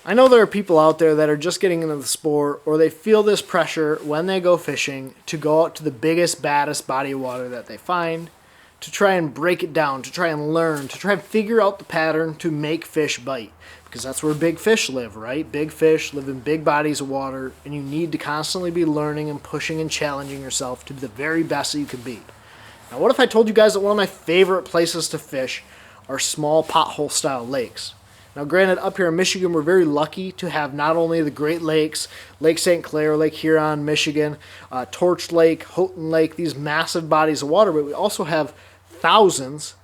I know there are people out there that are just getting into the sport, or they feel this pressure when they go fishing to go out to the biggest, baddest body of water that they find, to try and break it down, to try and learn, to try and figure out the pattern to make fish bite. Because that's where big fish live, right? Big fish live in big bodies of water, and you need to constantly be learning and pushing and challenging yourself to be the very best that you can be. Now, what if I told you guys that one of my favorite places to fish are small pothole-style lakes? Now, granted, up here in Michigan, we're very lucky to have not only the Great Lakes, Lake St. Clair, Lake Huron, Michigan, Torch Lake, Houghton Lake, these massive bodies of water, but we also have thousands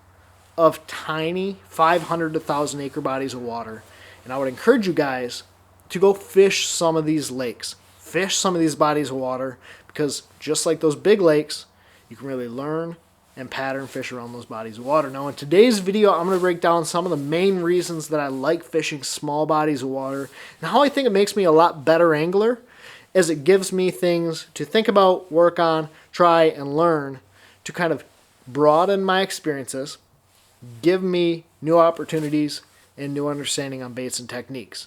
of tiny 500 to 1,000 acre bodies of water. And I would encourage you guys to go fish some of these lakes, fish some of these bodies of water, because just like those big lakes, you can really learn and pattern fish around those bodies of water. Now, in today's video, I'm going to break down some of the main reasons that I like fishing small bodies of water and how I think it makes me a lot better angler, as it gives me things to think about, work on, try, and learn to kind of broaden my experiences, give me new opportunities and new understanding on baits and techniques.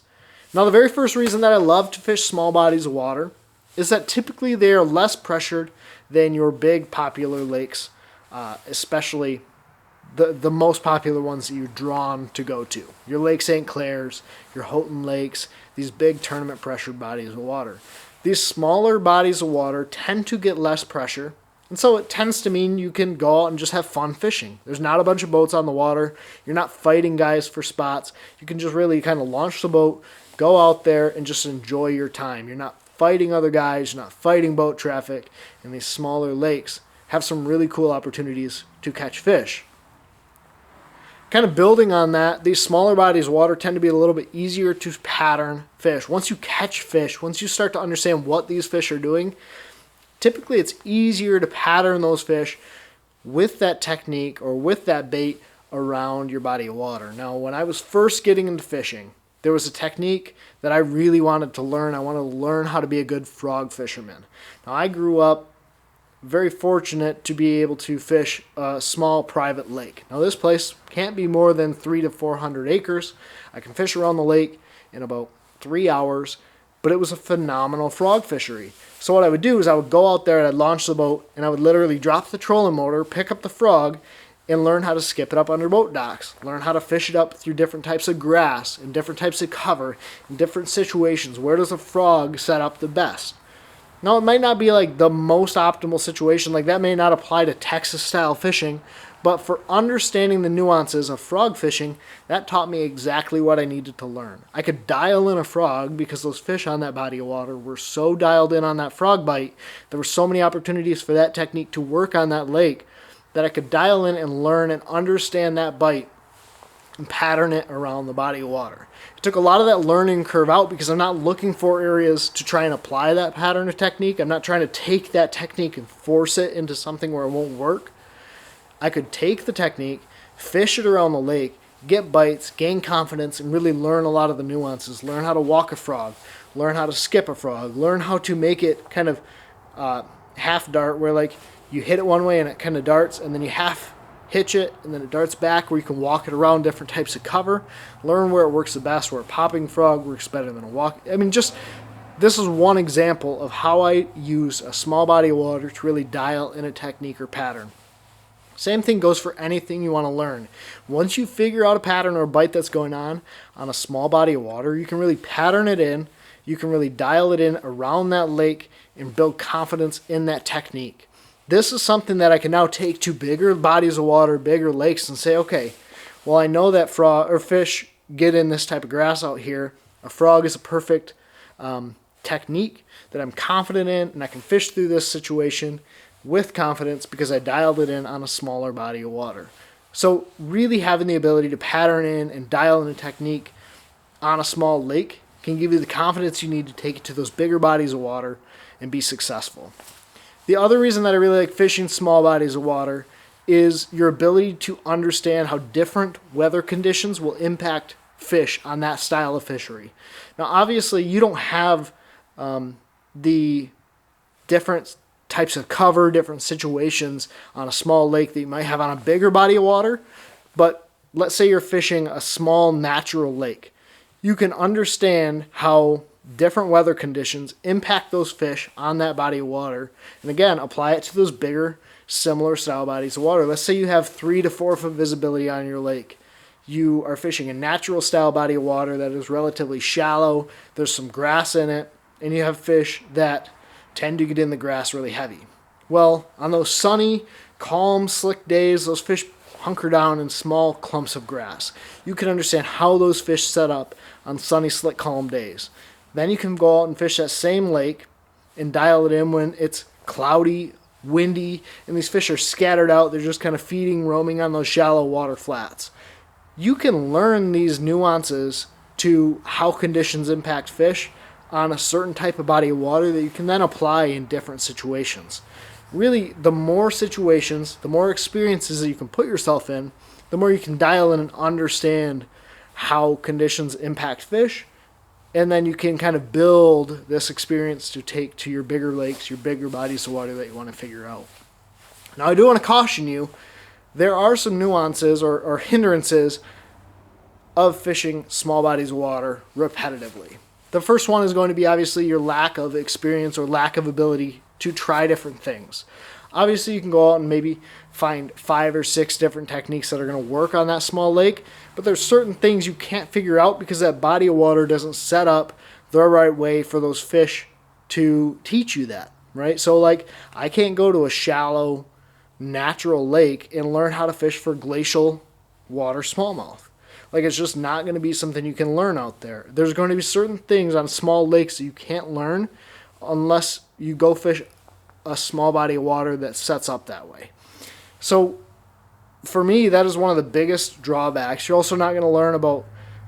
Now, the very first reason that I love to fish small bodies of water is that typically they are less pressured than your big popular lakes, especially the most popular ones that you're drawn to go to. Your Lake St. Clairs, your Houghton Lakes, these big tournament pressured bodies of water. These smaller bodies of water tend to get less pressure, and so it tends to mean you can go out and just have fun fishing. There's not a bunch of boats on the water. You're not fighting guys for spots. You can just really kind of launch the boat, go out there, and just enjoy your time. You're not fighting other guys. You're not fighting boat traffic. And these smaller lakes have some really cool opportunities to catch fish. Kind of building on that, these smaller bodies of water tend to be a little bit easier to pattern fish. Once you catch fish, once you start to understand what these fish are doing, typically it's easier to pattern those fish with that technique or with that bait around your body of water. Now, when I was first getting into fishing, there was a technique that I really wanted to learn. I wanted to learn how to be a good frog fisherman. Now, I grew up very fortunate to be able to fish a small private lake. Now, this place can't be more than 300 to 400 acres. I can fish around the lake in about 3 hours, but it was a phenomenal frog fishery. So what I would do is I would go out there and I'd launch the boat, and I would literally drop the trolling motor, pick up the frog, and learn how to skip it up under boat docks, learn how to fish it up through different types of grass and different types of cover in different situations. Where does a frog set up the best? Now, it might not be like the most optimal situation, like that may not apply to Texas style fishing, but for understanding the nuances of frog fishing, that taught me exactly what I needed to learn. I could dial in a frog because those fish on that body of water were so dialed in on that frog bite. There were so many opportunities for that technique to work on that lake that I could dial in and learn and understand that bite and pattern it around the body of water. It took a lot of that learning curve out because I'm not looking for areas to try and apply that pattern of technique. I'm not trying to take that technique and force it into something where it won't work. I could take the technique, fish it around the lake, get bites, gain confidence, and really learn a lot of the nuances. Learn how to walk a frog, learn how to skip a frog, learn how to make it kind of half dart, where like you hit it one way and it kind of darts, and then you half hitch it and then it darts back, where you can walk it around different types of cover. Learn where it works the best, where a popping frog works better than a walk. I mean, just this is one example of how I use a small body of water to really dial in a technique or pattern. Same thing goes for anything you want to learn. Once you figure out a pattern or a bite that's going on a small body of water, you can really pattern it in, you can really dial it in around that lake and build confidence in that technique. This is something that I can now take to bigger bodies of water, bigger lakes, and say, okay, well, I know that frog or fish get in this type of grass out here. A frog is a perfect technique that I'm confident in, and I can fish through this situation with confidence because I dialed it in on a smaller body of water. So really having the ability to pattern in and dial in a technique on a small lake can give you the confidence you need to take it to those bigger bodies of water and be successful. The other reason that I really like fishing small bodies of water is your ability to understand how different weather conditions will impact fish on that style of fishery. Now, obviously, you don't have the different types of cover, different situations on a small lake that you might have on a bigger body of water, but let's say you're fishing a small natural lake. you can understand how different weather conditions impact those fish on that body of water. And again, apply it to those bigger, similar style bodies of water. Let's say you have 3 to 4 foot visibility on your lake. You are fishing a natural style body of water that is relatively shallow. There's some grass in it, and you have fish that tend to get in the grass really heavy. Well, on those sunny, calm, slick days, those fish hunker down in small clumps of grass. You can understand how those fish set up on sunny, slick, calm days. Then you can go out and fish that same lake and dial it in when it's cloudy, windy, and these fish are scattered out. They're just kind of feeding, roaming on those shallow water flats. You can learn these nuances to how conditions impact fish on a certain type of body of water that you can then apply in different situations. Really, the more situations, the more experiences that you can put yourself in, the more you can dial in and understand how conditions impact fish, and then you can kind of build this experience to take to your bigger lakes, your bigger bodies of water that you want to figure out. Now, I do want to caution you, there are some nuances or hindrances of fishing small bodies of water repetitively. The first one is going to be obviously your lack of experience or lack of ability to try different things. Obviously, you can go out and maybe find 5 or 6 different techniques that are going to work on that small lake, but there's certain things you can't figure out because that body of water doesn't set up the right way for those fish to teach you that, right? So like, I can't go to a shallow, natural lake and learn how to fish for glacial water smallmouth. Like, it's just not going to be something you can learn out there. There's going to be certain things on small lakes that you can't learn unless you go fish a small body of water that sets up that way. So for me, that is one of the biggest drawbacks. You're also not going to learn about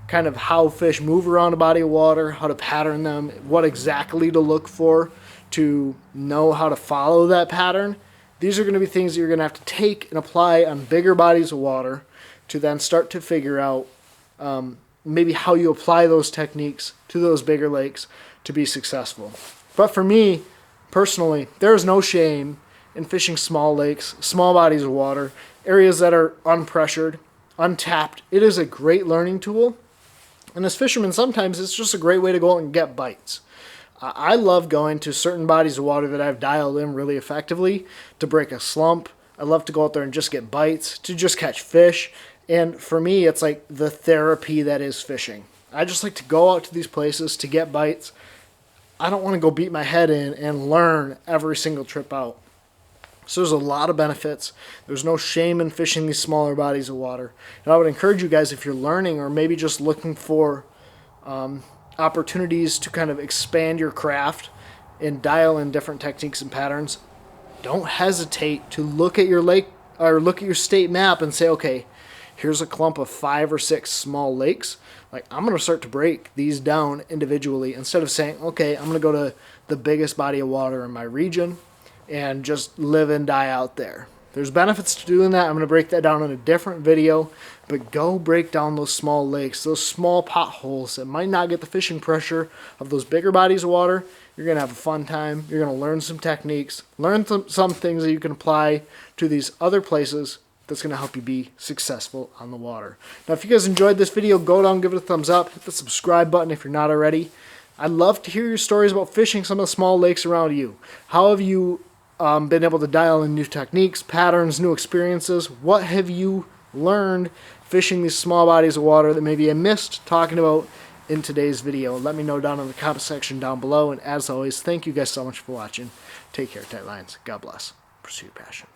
kind of how fish move around a body of water, how to pattern them, what exactly to look for to know how to follow that pattern. These are going to be things that you're going to have to take and apply on bigger bodies of water to then start to figure out maybe how you apply those techniques to those bigger lakes to be successful. But for me, personally, there is no shame in fishing small lakes, small bodies of water, areas that are unpressured, untapped. It is a great learning tool. And as fishermen, sometimes it's just a great way to go out and get bites. I love going to certain bodies of water that I've dialed in really effectively to break a slump. I love to go out there and just get bites, to just catch fish. And for me, it's like the therapy that is fishing. I just like to go out to these places to get bites. I don't want to go beat my head in and learn every single trip out. So there's a lot of benefits. There's no shame in fishing these smaller bodies of water. And I would encourage you guys, if you're learning or maybe just looking for opportunities to kind of expand your craft and dial in different techniques and patterns, don't hesitate to look at your lake or look at your state map and say, okay, here's a clump of 5 or 6 small lakes. Like, I'm going to start to break these down individually instead of saying, okay, I'm going to go to the biggest body of water in my region and just live and die out there. There's benefits to doing that. I'm going to break that down in a different video, but go break down those small lakes, those small potholes that might not get the fishing pressure of those bigger bodies of water. You're going to have a fun time. You're going to learn some techniques, learn some things that you can apply to these other places that's going to help you be successful on the water. Now, if you guys enjoyed this video, go down, give it a thumbs up, hit the subscribe button if you're not already. I'd love to hear your stories about fishing some of the small lakes around you. How have you been able to dial in new techniques, patterns, new experiences? What have you learned fishing these small bodies of water that maybe I missed talking about in today's video? Let me know down in the comment section down below. And as always, thank you guys so much for watching. Take care, tight lines. God bless. Pursue your passion.